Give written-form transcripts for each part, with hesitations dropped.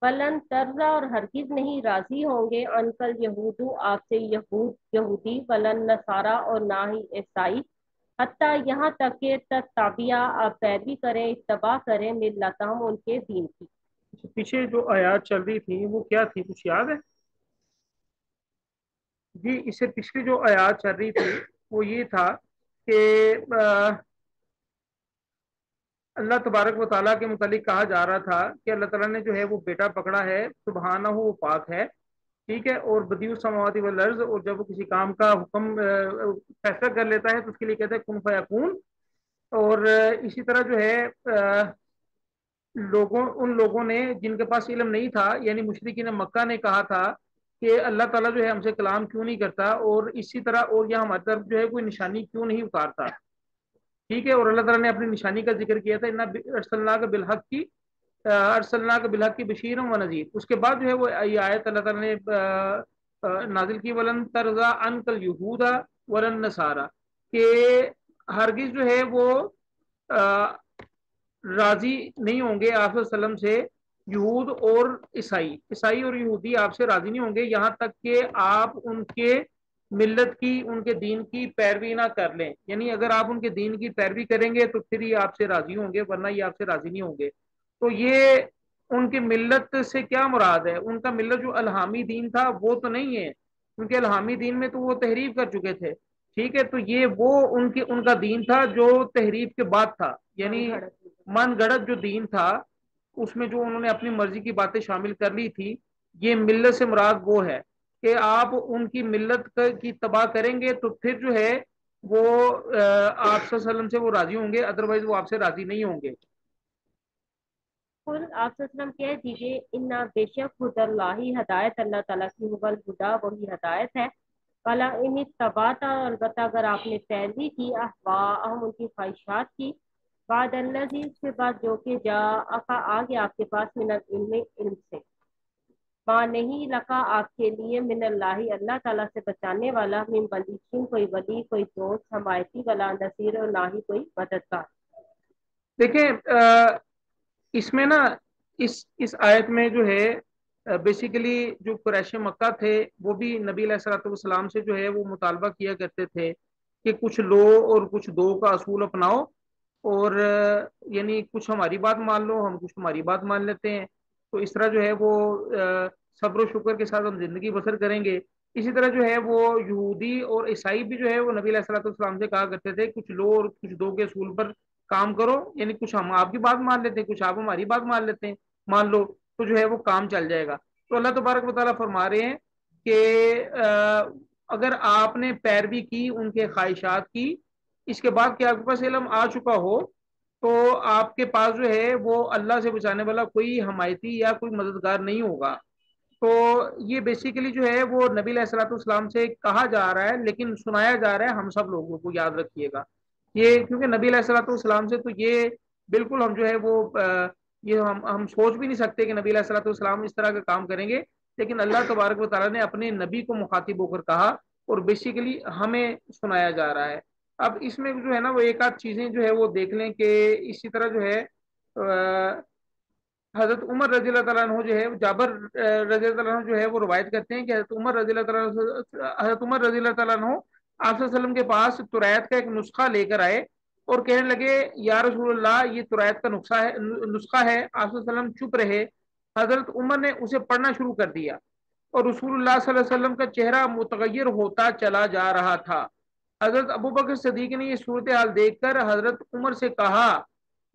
ولن ترضا اور ہرگز نہیں راضی ہوں گے انکل یہود آپ سے یہودی ولن نصارا اور نہ ہی عیسائی حتیٰ یہاں تک کہ تتبعا آپ پیروی کریں اتباع کریں ملتہم ان کے دین کی۔ پیچھے جو آیات چل رہی تھی وہ کیا تھی، کچھ یاد ہے؟ جی اس سے پچھلی جو آیات چل رہی تھی وہ یہ تھا کہ اللہ تبارک و تعالیٰ کے متعلق کہا جا رہا تھا کہ اللہ تعالیٰ نے جو ہے وہ بیٹا پکڑا ہے، سبحانہ وہ پاک ہے، ٹھیک ہے، اور بدیع السماوات والارض، اور جب وہ کسی کام کا حکم فیصلہ کر لیتا ہے تو اس کے لیے کہتا ہے کن فیکون۔ اور اسی طرح جو ہے ان لوگوں نے جن کے پاس علم نہیں تھا، یعنی مشرکین مکہ نے کہا تھا کہ اللہ تعالیٰ جو ہے ہم سے کلام کیوں نہیں کرتا، اور اسی طرح اور یہاں ہماری طرف جو ہے کوئی نشانی کیوں نہیں اتارتا، ٹھیک ہے، اور اللہ تعالیٰ نے اپنی نشانی کا ذکر کیا تھا، ارسلناک بالحق کی ارسلناک بالحق کی بشیر و نذیر۔ اس کے بعد جو ہے وہ یہ آیت اللہ تعالیٰ نے نازل کی، ولن ترضا عنک الیہود ولن نصارا، کہ ہرگز جو ہے وہ راضی نہیں ہوں گے آپ صلی اللہ علیہ وسلم سے یہود اور عیسائی اور یہودی آپ سے راضی نہیں ہوں گے یہاں تک کہ آپ ان کے ملت کی، ان کے دین کی پیروی نہ کر لیں، یعنی اگر آپ ان کے دین کی پیروی کریں گے تو پھر یہ آپ سے راضی ہوں گے، ورنہ یہ آپ سے راضی نہیں ہوں گے۔ تو یہ ان کی ملت سے کیا مراد ہے؟ ان کا ملت جو الہامی دین تھا وہ تو نہیں ہے، کیونکہ الہامی دین میں تو وہ تحریف کر چکے تھے، ٹھیک ہے، تو یہ وہ ان کا دین تھا جو تحریف کے بعد تھا، یعنی من گڑت جو دین تھا اس میں جو انہوں نے اپنی مرضی کی باتیں شامل کر لی تھی۔ یہ ملت سے مراد وہ ہے کہ آپ ان کی ملت کی تباہ کریں گے تو پھر جو ہے وہ آپ صلی اللہ علیہ وسلم سے وہ راضی ہوں گے، ادروائز وہ آپ سے راضی نہیں ہوں گے۔ خود آپ صلی اللہ علیہ وسلم کہہ دیجیے انا بے شک خود اللہ ہدایت اللہ تعالیٰ کی ہوگل خدا وہی ہدایت ہے، والا ان تباتا اور البتہ اگر آپ نے پیروی کی احواہم ان کی خواہشات کی، بعد اللہ اس کے بعد جو کہ جا آ گیا آپ کے پاس من العلم علم سے، ماں نہیں لکا آپ کے لیے من اللہ اللہ تعالیٰ سے بچانے والا، من ولیین کوئی ولی کوئی دوست حمایتی والا نصیر اور نہ ہی کوئی مددگار۔ دیکھیں اس میں نا اس آیت میں جو ہے بیسیکلی جو قریش مکہ تھے وہ بھی نبی علیہ الصلوۃ والسلام سے جو ہے وہ مطالبہ کیا کرتے تھے کہ کچھ لو اور کچھ دو کا اصول اپناؤ، اور یعنی کچھ ہماری بات مان لو، ہم کچھ تمہاری بات مان لیتے ہیں، تو اس طرح جو ہے وہ صبر و شکر کے ساتھ ہم زندگی بسر کریں گے۔ اسی طرح جو ہے وہ یہودی اور عیسائی بھی جو ہے وہ نبی علیہ الصلوۃ والسلام سے کہا کرتے تھے کچھ لو اور کچھ دو کے اصول پر کام کرو، یعنی کچھ ہم آپ کی بات مان لیتے ہیں، کچھ آپ ہماری بات مان لیتے ہیں، مان لو تو جو ہے وہ کام چل جائے گا۔ تو اللہ تبارک و تعالیٰ فرما رہے ہیں کہ اگر آپ نے پیروی کی ان کے خواہشات کی، اس کے بعد کہ آپ کے پاس علم آ چکا ہو، تو آپ کے پاس جو ہے وہ اللہ سے بچانے والا کوئی حمایتی یا کوئی مددگار نہیں ہوگا۔ تو یہ بیسیکلی جو ہے وہ نبی علیہ الصلوۃ والسلام سے کہا جا رہا ہے، لیکن سنایا جا رہا ہے ہم سب لوگوں کو، یاد رکھیے گا یہ، کیونکہ نبی علیہ الصلوۃ والسلام سے تو یہ بالکل ہم جو ہے وہ یہ ہم سوچ بھی نہیں سکتے کہ نبی علیہ الصلوۃ والسلام اس طرح کا کام کریں گے، لیکن اللہ تبارک و تعالیٰ نے اپنے نبی کو مخاطب ہو کر کہا، اور بیسیکلی ہمیں سنایا جا رہا ہے۔ اب اس میں جو ہے نا وہ ایک آدھ چیزیں جو ہے وہ دیکھ لیں کہ اسی طرح جو ہے حضرت عمر رضی اللہ تعالیٰ عنہ جو ہے جابر رضی اللہ تعالیٰ عنہ جو ہے وہ روایت کرتے ہیں کہ حضرت عمر رضی اللہ تعالیٰ عنہ آپ صلی اللہ علیہ وسلم کے پاس ترایت کا ایک نسخہ لے کر آئے اور کہنے لگے یا رسول اللہ یہ ترایت کا نسخہ ہے آپ صلی اللہ علیہ وسلم چپ رہے۔ حضرت عمر نے اسے پڑھنا شروع کر دیا اور رسول اللہ صلی اللہ علیہ وسلم کا چہرہ متغیر ہوتا چلا جا رہا تھا۔ حضرت ابوبکر صدیق نے یہ صورتحال دیکھ کر حضرت عمر سے کہا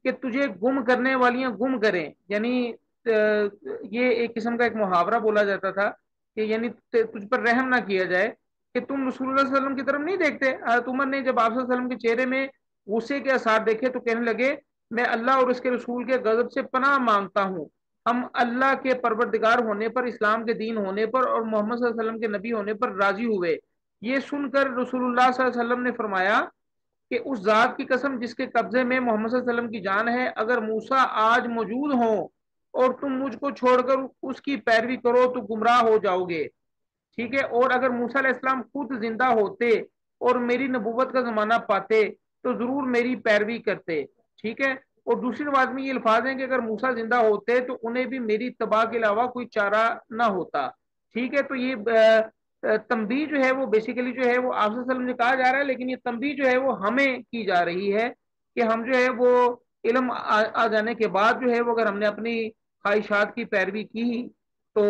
کہ تجھے گم کرنے والیاں گم کریں، یعنی یہ ایک قسم کا ایک محاورہ بولا جاتا تھا کہ یعنی تجھ پر رحم نہ کیا جائے کہ تم رسول اللہ صلی اللہ علیہ وسلم کی طرف نہیں دیکھتے۔ حضرت عمر نے جب آپ صلی اللہ علیہ وسلم کے چہرے میں غصے کے آثار دیکھے تو کہنے لگے میں اللہ اور اس کے رسول کے غضب سے پناہ مانگتا ہوں، ہم اللہ کے پروردگار ہونے پر، اسلام کے دین ہونے پر اور محمد صلی اللہ علیہ وسلم کے نبی ہونے پر راضی ہوئے۔ یہ سن کر رسول اللہ صلی اللہ علیہ وسلم نے فرمایا کہ اس ذات کی قسم جس کے قبضے میں محمد صلی اللہ علیہ وسلم کی جان ہے، اگر موسیٰ آج موجود ہوں اور تم مجھ کو چھوڑ کر اس کی پیروی کرو تو گمراہ ہو جاؤ گے، ٹھیک ہے، اور اگر موسیٰ علیہ السلام خود زندہ ہوتے اور میری نبوت کا زمانہ پاتے تو ضرور میری پیروی کرتے، ٹھیک ہے۔ اور دوسری روایت میں یہ الفاظ ہیں کہ اگر موسیٰ زندہ ہوتے تو انہیں بھی میری اتباع کے علاوہ کوئی چارہ نہ ہوتا. ٹھیک ہے، تو یہ تنبیہ جو ہے وہ بیسیکلی جو ہے وہ آپ صلی اللہ علیہ وسلم نے کہا جا رہا ہے، لیکن یہ تنبیہ جو ہے وہ ہمیں کی جا رہی ہے کہ ہم جو ہے وہ علم آ جانے کے بعد جو ہے وہ اگر ہم نے اپنی خواہشات کی پیروی کی تو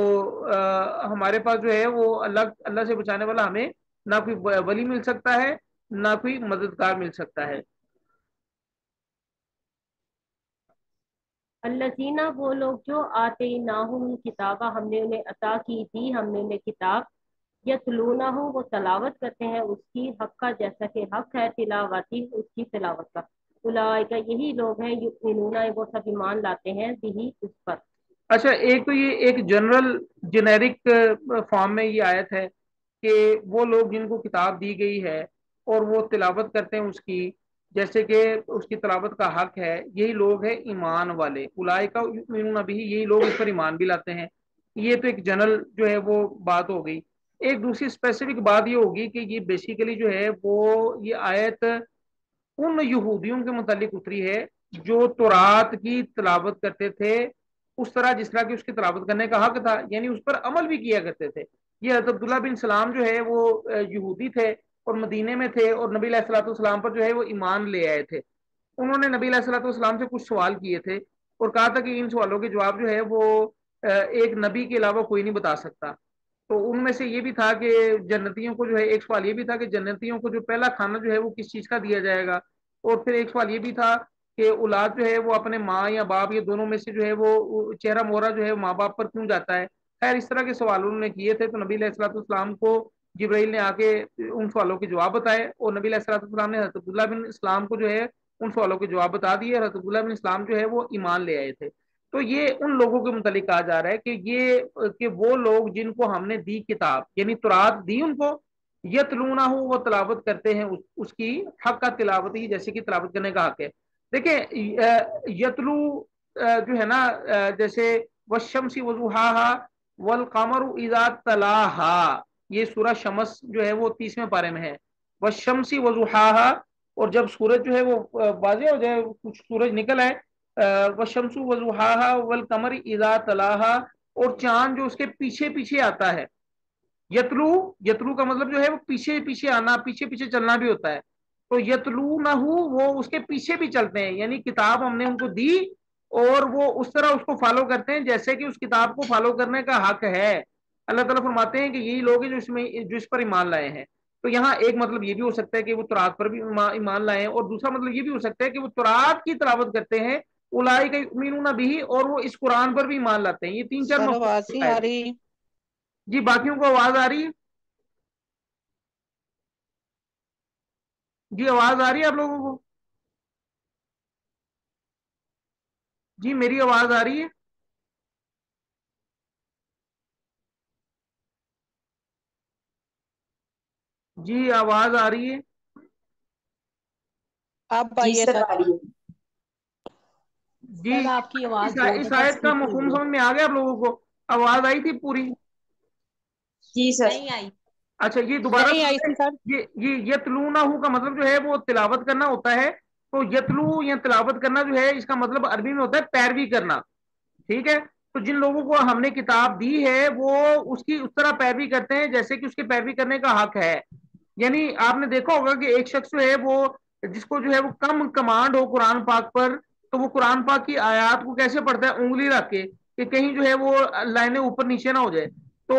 ہمارے پاس جو ہے وہ اللہ سے بچانے والا ہمیں نہ کوئی ولی مل سکتا ہے، نہ کوئی مددگار مل سکتا ہے. الذین، وہ لوگ جو آتیناہم الکتاب، ہم نے انہیں عطا کی تھی، ہم نے انہیں کتاب، یتلونہ، وہ تلاوت کرتے ہیں اس کی، حق کا، جیسا کہ حق ہے، تلاوتی، اس کی تلاوت کا. اولئک، یہی لوگ ہیں، یؤمنون، وہ سب ایمان لاتے ہیں، بھی اس پر. اچھا، ایک تو یہ ایک جنرل جنیرک فارم میں یہ آیت ہے کہ وہ لوگ جن کو کتاب دی گئی ہے اور وہ تلاوت کرتے ہیں اس کی جیسے کہ اس کی تلاوت کا حق ہے، یہی لوگ ہیں ایمان والے. اولئک یؤمنون بہ، یہی لوگ اس پر ایمان بھی لاتے ہیں. یہ تو ایک جنرل جو ہے وہ بات ہو گئی. ایک دوسری اسپیسیفک بات یہ ہوگی کہ یہ بیسیکلی جو ہے وہ یہ آیت ان یہودیوں کے متعلق اتری ہے جو تورات کی تلاوت کرتے تھے اس طرح جس طرح کی اس کی تلاوت کرنے کا حق تھا، یعنی اس پر عمل بھی کیا کرتے تھے. یہ حضرت عبداللہ بن سلام جو ہے وہ یہودی تھے اور مدینے میں تھے، اور نبی علیہ الصلوۃ والسلام پر جو ہے وہ ایمان لے آئے تھے. انہوں نے نبی علیہ الصلوۃ والسلام سے کچھ سوال کیے تھے اور کہا تھا کہ ان سوالوں کے جواب جو ہے وہ ایک نبی کے علاوہ کوئی نہیں بتا سکتا. تو ان میں سے یہ بھی تھا کہ جنتیوں کو جو ہے، ایک سوال یہ بھی تھا کہ جنتیوں کو جو پہلا کھانا جو ہے وہ کس چیز کا دیا جائے گا، اور پھر ایک سوال یہ بھی تھا کہ اولاد جو ہے وہ اپنے ماں یا باپ یا دونوں میں سے جو ہے وہ چہرہ مہرہ جو ہے ماں باپ پر کیوں جاتا ہے. خیر اس طرح کے سوال انہوں نے کیے تھے، تو نبی علیہ الصلوۃ والسلام کو جبرائیل نے آ کے ان سوالوں کے جواب بتائے، اور نبی علیہ الصلوۃ والسلام نے حضرت عبداللہ بن اسلام کو جو ہے ان سوالوں کے جواب بتا دیے. حضرت عبداللہ بن اسلام جو ہے وہ ایمان لے آئے تھے. تو یہ ان لوگوں کے متعلق کہا جا رہا ہے کہ وہ لوگ جن کو ہم نے دی کتاب، یعنی تورات دی ان کو، یتلونہ، وہ تلاوت کرتے ہیں اس کی، حق کا تلاوت ہی، جیسے کہ تلاوت کرنے کا حق ہے. دیکھیں یتلو جو ہے نا، جیسے والشمس وضحاہا والقمر اذا تلاہا، یہ سورہ شمس جو ہے وہ 30ویں پارے میں ہے. والشمس وضحاہا، اور جب سورج جو ہے وہ واضح ہو جائے، کچھ سورج نکل آئے، والشمس وضحاہا والقمر اذا تلاہا، اور چاند جو اس کے پیچھے پیچھے آتا ہے. یتلو، یتلو کا مطلب جو ہے وہ پیچھے پیچھے آنا، پیچھے پیچھے چلنا بھی ہوتا ہے. تو یتلو نہ وہ اس کے پیچھے بھی چلتے ہیں، یعنی کتاب ہم نے ان کو دی اور وہ اس طرح اس کو فالو کرتے ہیں جیسے کہ اس کتاب کو فالو کرنے کا حق ہے. اللہ تعالیٰ فرماتے ہیں کہ یہی لوگ ہیں جو اس پر ایمان لائے ہیں. تو یہاں ایک مطلب یہ بھی ہو سکتا ہے کہ وہ تورات پر بھی ایمان لائے ہیں، اور دوسرا مطلب یہ بھی ہو سکتا ہے کہ وہ تورات کی تلاوت کرتے ہیں، اولئک یؤمنون بہ، اور وہ اس قرآن پر بھی ایمان لاتے ہیں. یہ تین چار سر آواز نہیں مفہوم. آ رہی؟ جی باقیوں کو آواز آ رہی ہے؟ جی آواز آ رہی ہے آپ لوگوں کو؟ جی میری آواز آ رہی ہے؟ جی آواز آ رہی ہے؟ اب جی آئیے سر سر. آ رہی ہے. جی سر آپ کی آواز دو اس دفعہ آیت کا اسکپ ہو مفہوم گئی. سمجھ میں آ گیا آپ لوگوں کو؟ آواز آئی تھی پوری؟ جی سر. نہیں آئی. اچھا یہ دوبارہ نہیں آئی تھی سر. یہ یتلونہ کا مطلب جو ہے وہ تلاوت کرنا ہوتا ہے. تو یتلو یا تلاوت کرنا جو ہے اس کا مطلب عربی میں ہوتا ہے پیروی کرنا. ٹھیک ہے، تو جن لوگوں کو ہم نے کتاب دی ہے وہ اس کی اس طرح پیروی کرتے ہیں جیسے کہ اس کی پیروی کرنے کا حق ہے. یعنی آپ نے دیکھا ہوگا کہ ایک شخص جو ہے وہ جس کو جو ہے وہ کم کمانڈ ہو قرآن پاک پر، تو وہ قرآن پاک کی آیات کو کیسے پڑھتا ہے؟ انگلی رکھ کے، کہ کہیں جو ہے وہ لائنیں اوپر نیچے نہ ہو جائے. تو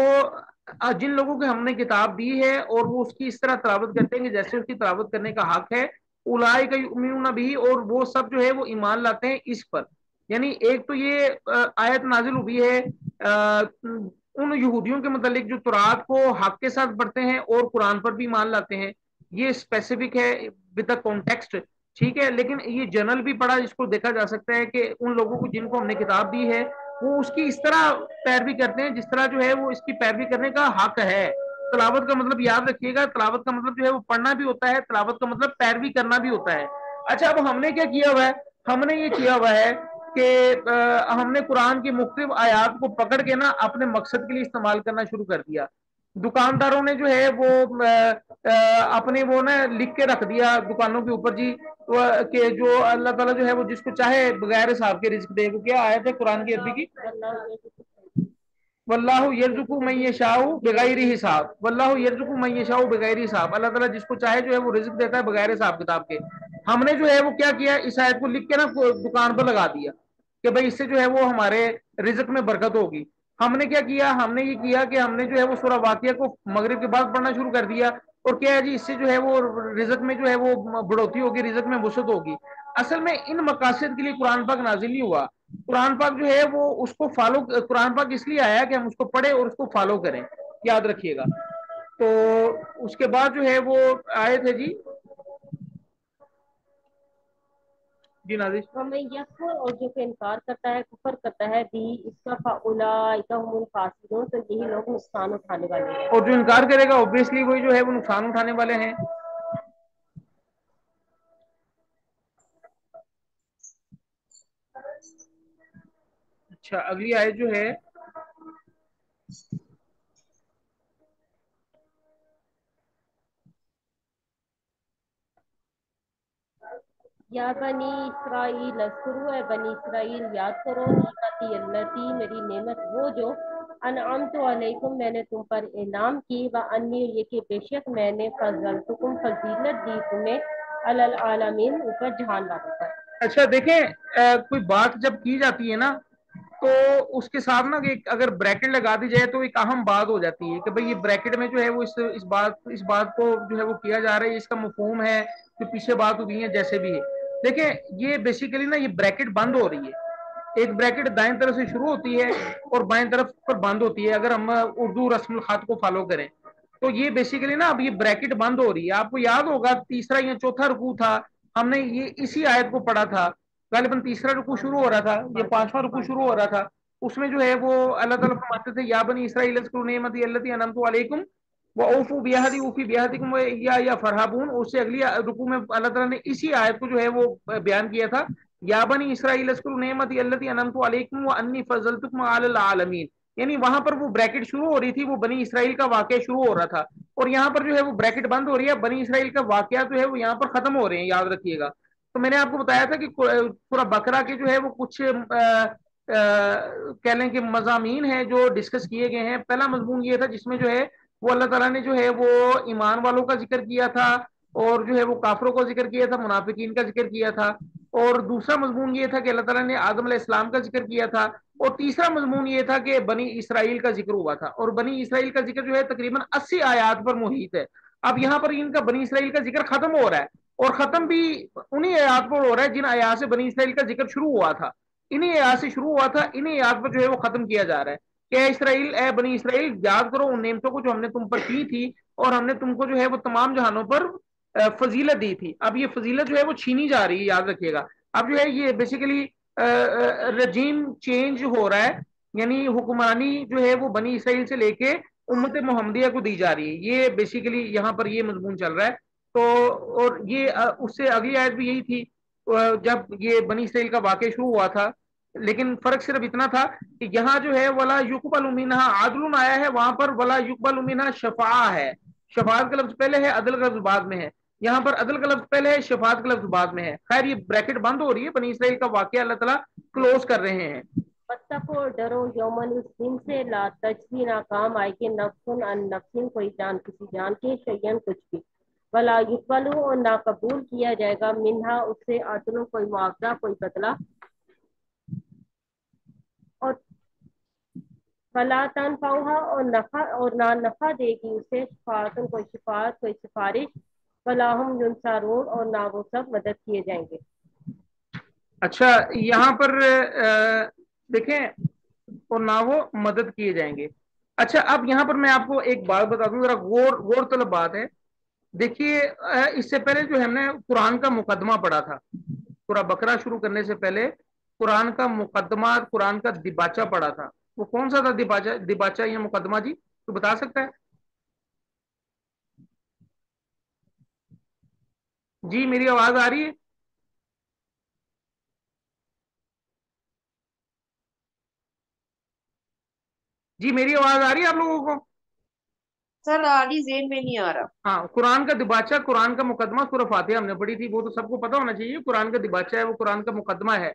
جن لوگوں کو ہم نے کتاب دی ہے اور وہ اس کی اس طرح تلاوت کرتے ہیں کہ جیسے اس کی تلاوت کرنے کا حق ہے، اولئک یؤمنون بہ، اور وہ سب جو ہے وہ ایمان لاتے ہیں اس پر. یعنی ایک تو یہ آیت نازل ہوئی ہے ان یہودیوں کے متعلق جو تورات کو حق کے ساتھ پڑھتے ہیں اور قرآن پر بھی ایمان لاتے ہیں. یہ اسپیسیفک ہے ود دا کانٹیکسٹ. ٹھیک ہے، لیکن یہ جنرل بھی پڑھا جس کو دیکھا جا سکتا ہے کہ ان لوگوں کو جن کو ہم نے کتاب دی ہے وہ اس کی اس طرح پیروی کرتے ہیں جس طرح جو ہے وہ اس کی پیروی کرنے کا حق ہے. تلاوت کا مطلب یاد رکھیے گا، تلاوت کا مطلب جو ہے وہ پڑھنا بھی ہوتا ہے، تلاوت کا مطلب پیروی کرنا بھی ہوتا ہے. اچھا اب ہم نے کیا کیا ہوا ہے؟ ہم نے یہ کیا ہوا ہے کہ ہم نے قرآن کی مختلف آیات کو پکڑ کے نا اپنے مقصد کے لیے استعمال کرنا شروع کر دیا. दुकानदारों ने जो है वो अपने वो ना लिख के रख दिया दुकानों के ऊपर जी, कि जो अल्लाह ताला जो है वो जिसको चाहे बगैर हिसाब के रिस्क दे। वो क्या आयत है कुरान की अरबी की? वल्लाहु यरजुकु मन यशाउ बिगैरि हिसाब, वल्लाहु यरजुकु मन यशाउ बिगैरि हिसाब। अल्लाह ताला जिसको चाहे जो है वो रिज्क देता है बगैर हिसाब किताब के। हमने जो है वो क्या किया, इस आयत को लिख के ना दुकान पर लगा दिया कि भाई इससे जो है वो हमारे रिज्क में बरकत होगी। हमने क्या किया, हमने ये किया कि हमने जो है वो सूरह वाक़िया को मगरिब के बाद पढ़ना शुरू कर दिया। और क्या है जी, इससे जो है वो रिज्क में जो है वो बढ़ोतरी होगी, रिज्क में वसअत होगी। असल में इन मकासद के लिए कुरान पाक नाजिल नहीं हुआ। कुरान पाक जो है वो उसको फॉलो, कुरान पाक इसलिए आया कि हम उसको पढ़े और उसको फॉलो करें, याद रखिएगा। तो उसके बाद जो है वो आए थे जी नाजिश। हमें यकफुर और जो कि इनकार करता है, कुफर करता है भी इसका फाउलाइका हुमुल खासिरून, तो यही लोग नुकसान उठाने वाले हैं। और जो इनकार करेगा ऑब्वियसली वही जो है वो नुकसान उठाने वाले हैं। अच्छा, अगली आयत जो है या बनी इसराइल अज़कुरू, है बनी इसराइल याद करो, निमती अल्लती, मेरी नेमत वो जो अनअमतु अलैकुम, मैंने तुम पर इनाम की, व अन्नी, ये कि बेशक मैंने फज़लतुकुम, फजीलत दी तुम्हें, अलल आलमीन, ऊपर जहान वालों पर। अच्छा देखें, कोई बात जब की जाती है ना तो उसके साथ ना एक अगर ब्रैकेट लगा दी जाए तो एक अहम बात हो जाती है कि भाई ये ब्रैकेट में जो है वो इस बात को जो है वो किया जा रहा है, इसका मफहूम है, जो पीछे बात हुई है जैसे भी है। देखें ये बेसिकली ना ये ब्रैकेट बंद हो रही है। एक ब्रैकेट दाएं तरफ से शुरू होती है और बाएं तरफ पर बंद होती है, अगर हम उर्दू रस्म खत को फॉलो करें। तो ये बेसिकली ना अब ये ब्रैकेट बंद हो रही है। आपको याद होगा तीसरा या चौथा रुकू था, हमने ये इसी आयत को पढ़ा था। गालिबन तीसरा रुकू शुरू हो रहा था, ये पांचवा रुकू शुरू हो रहा था। उसमें जो है वो अल्लाह ताला फरमाते थे या बनी इसराइल अज़कुरू निअमती अल्लती अनअमतु अलैकुम व औफू बिअहदी उफी बिअहदिकुम व या फरहाबून। उससे अगली रुकू में अल्लाह ताला ने इसी आयत को जो है वो बयान किया था, या बनी इसराइल अज़कुरू निअमती अल्लती अनअमतु अलैकुम व अन्नी फज़लतुकुम अलल आलमीन। यानी वहां पर वो ब्रैकेट शुरू हो रही थी, वो बनी इसराइल का वाकया शुरू हो रहा था। और यहाँ पर जो है वो ब्रैकेट बंद हो रही है, बनी इसराइल का वाकया जो है वो यहाँ पर खत्म हो रहे हैं, याद रखिएगा। तो मैंने आपको बताया था कि पूरा बकरा के जो है वो कुछ कह लें कि मज़ामीन है जो डिस्कस किए गए हैं। पहला मजमून ये था जिसमें जो है वो अल्लाह ताला ने जो है वो ईमान वालों का जिक्र किया था, और जो है वो काफरों का जिक्र किया था, मुनाफिकीन का जिक्र किया था। और दूसरा मजमून ये था कि अल्लाह ताला ने आदम अलैहिस्सलाम का जिक्र किया था। और तीसरा मजमून ये था कि बनी इसराइल का जिक्र हुआ था, और बनी इसराइल का जिक्र जो है तकरीबन 80 आयात पर मुहित है। अब यहाँ पर इनका बनी इसराइल का जिक्र खत्म हो रहा है, और खत्म भी उन्हीं आयात पर हो रहा है जिन आयात से बनी इसराइल का जिक्र शुरू हुआ था। इन्हीं आयात से शुरू हुआ था, इन्हीं आयात पर जो है वो खत्म किया जा रहा है कि इसराइल, ए बनी इसराइल, याद करो उन नेमतों को जो हमने तुम पर की थी, और हमने तुमको जो है वो तमाम जहानों पर फजीलत दी थी। अब ये फजीलत जो है वो छीनी जा रही है, याद रखिएगा। अब जो है ये बेसिकली रजीम चेंज हो रहा है, यानी हुक्मरानी जो है वो बनी इसराइल से लेके उम्मत मोहम्मदिया को दी जा रही है। ये बेसिकली यहाँ पर ये मजमून चल रहा है। तो और ये उससे अगली आयत भी यही थी, जब ये बनी इसराइल का वाकया शुरू हुआ था। लेकिन फर्क सिर्फ इतना था कि यहाँ जो है वला युकबल मिनहा आदलुन आया है, वहां पर वला युकबल मिनहा शफा है। शफात का लफ्ज पहले है, अदल का लफ्ज बाद में है। यहाँ पर अदल का लफ्ज पहले है, शफात का लफ्ज बाद में है। खैर ये ब्रैकेट बंद हो रही है, बनी इसराइल का वाकया अल्लाह ताला क्लोज कर रहे हैं। वत्तको, डरो, यौमन, उस दिन से, ला तजज़ी, ना काम आएगी, नफ्सुन अन नफ्सिन, कोई जान किसी जान के, शयन कुछ भी, वला युक़बलु, और ना कबूल किया जाएगा, मिन्हा उससे, अदलुन, कोई मुआवजा, कोई बदला, और फला तनफ़उहा, और नफा, और ना नफा देगी उसे, शफाअतुन, कोई शफाअत, कोई सिफारिश, वला हुम युनसारून, और ना वो सब मदद किए जाएंगे। अच्छा, यहाँ पर देखें, और ना वो मदद किए जाएंगे। अच्छा, अब यहाँ पर मैं आपको एक बात बता दूं, जरा गौर गौर तलब बात है। देखिए, इससे पहले जो हमने कुरान का मुकदमा पढ़ा था, पूरा बकरा शुरू करने से पहले कुरान का मुकदमा, कुरान का दिबाचा पढ़ा था। वो कौन सा था दिबाचा, दिबाचा या मुकदमा जी, तो बता सकता है? जी मेरी आवाज आ रही है? जी मेरी आवाज आ रही है आप लोगों को? सर आगे जेन में नहीं आ रहा। हाँ, कुरान का दिबाचा, कुरान का मुकदमा सूरह फातिहा हमने पढ़ी थी, वो तो सबको पता होना चाहिए। कुरान का दिबाचा है वो कुरान का मुकदमा है।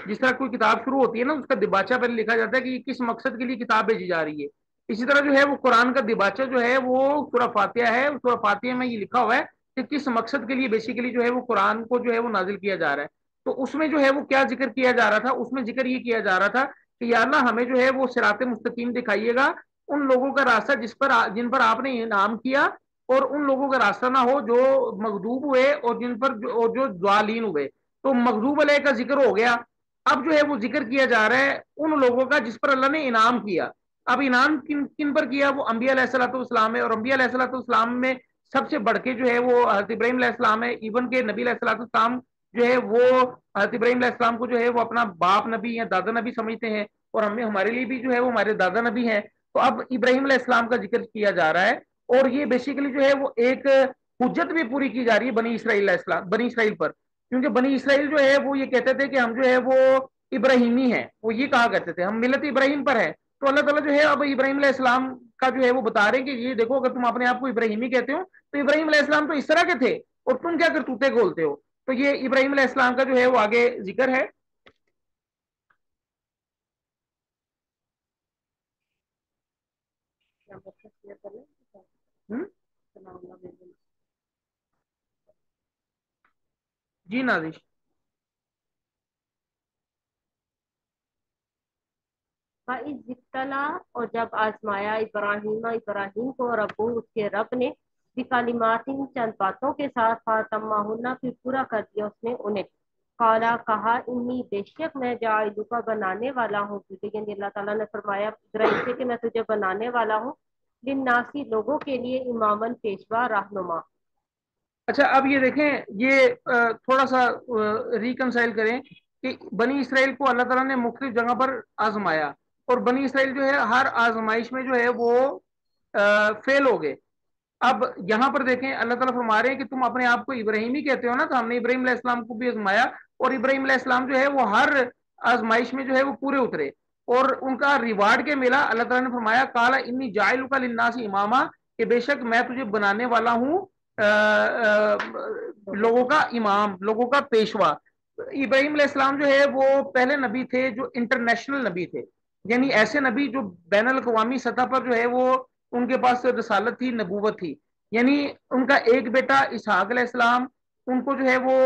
जिस तरह कोई किताब शुरू होती है ना, उसका दिबाचा पहले लिखा जाता है कि किस मकसद के लिए किताब भेजी जा रही है। इसी तरह जो है वो कुरान का दिबाचा जो है वो सूरह फातिहा है। सूरह फातिहा में ये लिखा हुआ है कि किस मकसद के लिए बेसिकली जो है वो कुरान को जो है वो नाजिल किया जा रहा है। तो उसमें जो है वो क्या जिक्र किया जा रहा था, उसमें जिक्र ये किया जा रहा था कि या अल्लाह हमें जो है वो सिराते मुस्तकीम दिखाइएगा, उन लोगों का रास्ता जिन पर आपने इनाम किया, और उन लोगों का रास्ता ना हो जो मगदूब हुए और जिन पर और जो जालिन हुए। तो मगदूब अलैह का जिक्र हो गया। अब जो है वो जिक्र किया जा रहा है उन लोगों का जिस पर अल्लाह ने इनाम किया। अब इनाम किन किन पर किया, वो अंबिया अलैहिस्सलाम है, और अंबिया अलैहिस्सलाम में सबसे बढ़ के जो है वो हज़रत इब्राहीम अलैहिस्सलाम है। इवन के नबी अलैहिस्सलाम जो है वो हज़रत इब्राहीम अलैहिस्सलाम को जो है वो अपना बाप नबी या दादा नबी समझते हैं, और हमें हमारे लिए भी जो है वो हमारे दादा नबी हैं। तो अब इब्राहीम अलैहिस्सलाम का जिक्र किया जा रहा है, और ये बेसिकली जो है वो एक हुज्जत भी पूरी की जा रही है बनी इसराइल पर। क्योंकि बनी इसराइल जो है वो ये कहते थे कि हम जो है वो इब्राहिमी हैं, वो ये कहा करते थे हम मिलत इब्राहिम पर है। तो अल्लाह ताला जो है अब इब्राहिम अलैहिस्सलाम का जो है वो बता रहे हैं कि ये देखो, अगर तुम अपने आप को इब्राहिमी कहते हो तो इब्राहिम अलैहिस्सलाम तो इस तरह के थे, और तुम क्या करतूते खोलते हो। तो ये इब्राहिम अलैहिस्सलाम का जो है वो आगे जिक्र है। हम्म, जी नाजिश। इज्तला, और जब आजमाया इब्राहिम को रब्बू उसके रब ने बिकलिमातिन चंद बातों के साथ, फातम्माहुन्ना फिर पूरा कर दिया उसने उन्हें। काला कहा, इन्नी बेशक मैं जाइलू का बनाने वाला हूँ तुझे, यानी अल्लाह ताला ने फरमाया इब्राहिम से कि मैं तुझे बनाने वाला हूँ, लिन्नासी लोगों के लिए इमामन पेशवा रहनुमा। अच्छा, अब ये देखें, ये थोड़ा सा रिकंसाइल करें कि बनी इसराइल को अल्लाह ताला ने मुख्तलिफ जगह पर आजमाया, और बनी इसराइल जो है हर आजमाइश में जो है वो फेल हो गए। अब यहां पर देखें, अल्लाह ताला फरमा रहे हैं कि तुम अपने आप को इब्राहिम ही कहते हो ना, तो हमने इब्राहिम अलैहिस्सलाम को भी आजमाया, और इब्राहिम अलैहिस्सलाम जो है वो हर आजमाइश में जो है वो पूरे उतरे, और उनका रिवार्ड के मिला। अल्लाह ताला ने फरमाया काला इन्नी जाइलुका लिन्नासी इमामा, कि बेशक मैं तुझे बनाने वाला हूँ लोगों का इमाम, लोगों का पेशवा। इब्राहिम अलैहिस्सलाम जो है वो पहले नबी थे जो इंटरनेशनल नबी थे, यानी ऐसे नबी जो बैन अल-अक़वामी सतह पर जो है वो उनके पास रसालत थी, नबूवत थी। यानी उनका एक बेटा इसहाक अलैहिस्सलाम, उनको जो है वो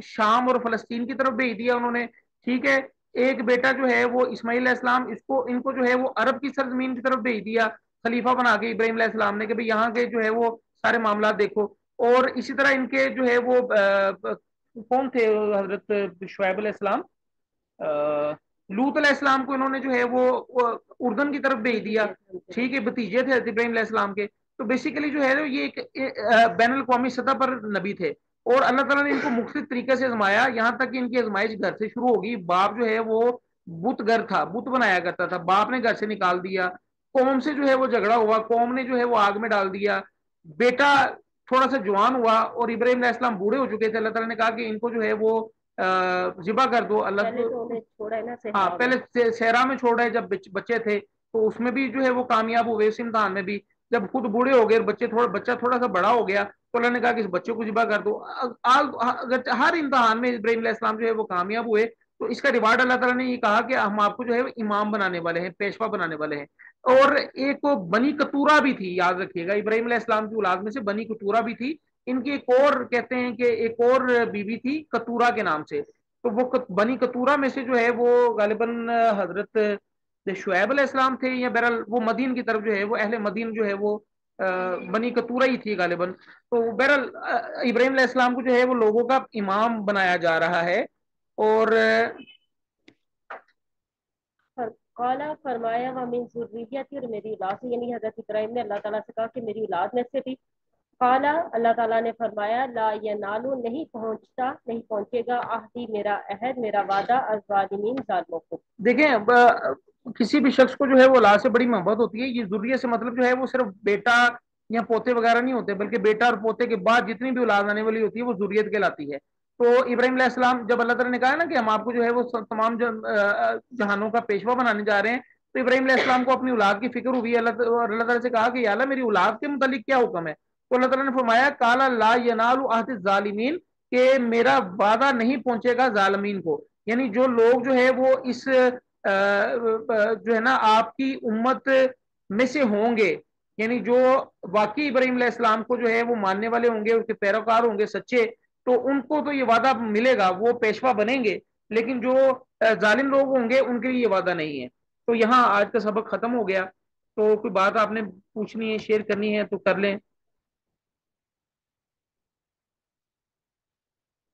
शाम और फलस्तीन की तरफ भेज दिया उन्होंने, ठीक है। एक बेटा जो है वो इस्माइल अलैहिस्सलाम, इसको इनको जो है वो अरब की सरजमीन की तरफ भेज दिया खलीफा बना के इब्राहिम अलैहिस्सलाम ने, कि भाई यहाँ के जो है वो सारे मामला देखो। और इसी तरह इनके जो है वो कौन थे, हजरत शुएब अलैहिस्सलाम, लूत अलैहिस्सलाम को इन्होंने जो है वो उर्दन की तरफ भेज दिया, ठीक है, भतीजे थे इब्राहिम अलैहिस्सलाम के। तो बेसिकली जो है ये एक बैन अल-अक़वामी सतह पर नबी थे, और अल्लाह ताला ने इनको मुख्तलिफ तरीके से आजमाया, यहाँ तक कि इनकी आजमाइश घर से शुरू होगी। बाप जो है वो बुत घर था, बुत बनाया करता था, बाप ने घर से निकाल दिया। कौम से जो है वो झगड़ा हुआ, कौम ने जो है वो आग में डाल दिया। बेटा थोड़ा सा जवान हुआ और इब्राहिम अलैहिस्सलाम बूढ़े हो चुके थे, अल्लाह ताला ने कहा कि इनको जो है वो जिबा कर दो। अल्लाह पहले तो उन्हें छोड़ा है ना हाँ, सहरा में। पहले सहरा में छोड़ा है जब बच्चे थे, तो उसमें भी जो है वो कामयाब हुए इस इम्तहान में भी। जब खुद बूढ़े हो गए, बच्चा थोड़ा सा बड़ा हो गया, तो अल्लाह ने कहा कि इस बच्चे को जिबा कर दो। अगर हर इम्तहान में इब्राहिम अलैहिस्सलाम जो है वो कामयाब हुए, तो इसका रिवार्ड अल्लाह ताला ने ये कहा कि हम आपको जो है इमाम बनाने वाले हैं, पेशवा बनाने वाले हैं। और एक वो बनी कतूरा भी थी, याद रखिएगा, इब्राहिम अलैहिस्सलाम की औलाद में से बनी कतूरा भी थी। इनकी एक और कहते हैं कि एक और बीवी थी कतूरा के नाम से। तो वो बनी कतूरा में से जो है वो गालिबन हजरत शुएब अलैहिस्सलाम थे, या बहरहाल वो मदीन की तरफ जो है वो अहले मदीन जो है वो बनी कतूरा ही थी गालिबन। तो बहरहाल इब्राहिम अलैहिस्सलाम को जो है वो लोगों का इमाम बनाया जा रहा है। और कौला फरमाया व मिन ज़ुर्रिय्यती, और मेरी औलाद से, यानी हजरत इब्राहिम ने अल्लाह ताला से कहा कि मेरी औलाद में से भी। काला, अल्लाह ताला ने फरमाया ला यनालु, नहीं पहुंचेगा अहदी, मेरा अहद, मेरा वादा, अज़्ज़ालिमीन, जालिमों को। देखें, अब किसी भी शख्स को जो है वो औलाद से बड़ी मोहब्बत होती है। ये जुर्रियत से मतलब जो है वो सिर्फ बेटा या पोते वगैरह नहीं होते, बल्कि बेटा और पोते के बाद जितनी भी औलाद आने वाली होती है वो जुर्रियत कहलाती है। तो इब्राहिम अलैहिस्सलाम, जब अल्लाह ताला ने कहा ना कि हम आपको जो है वो तमाम जहानों का पेशवा बनाने जा रहे हैं, تو ابراہیم علیہ السلام کو اپنی اولاد کی فکر ہوئی، اللہ تعالیٰ سے کہا کہ یا اللہ میری اولاد کے متعلق کیا حکم ہے؟ تو اللہ تعالیٰ نے فرمایا کالا لا ینال عہد الظالمین، کہ میرا وعدہ نہیں پہنچے گا ظالمین کو، یعنی جو لوگ جو ہے وہ اس جو ہے نا آپ کی امت میں سے ہوں گے، یعنی جو واقعی ابراہیم علیہ السلام کو جو ہے وہ ماننے والے ہوں گے، اس کے پیروکار ہوں گے سچے، تو ان کو تو یہ وعدہ ملے گا، وہ پیشوا بنیں گے، لیکن جو ظالم لوگ ہوں گے ان کے لیے یہ وعدہ نہیں ہے۔ تو یہاں آج کا سبق ختم ہو گیا، تو کوئی بات آپ نے پوچھنی ہے، شیئر کرنی ہے تو کر لیں۔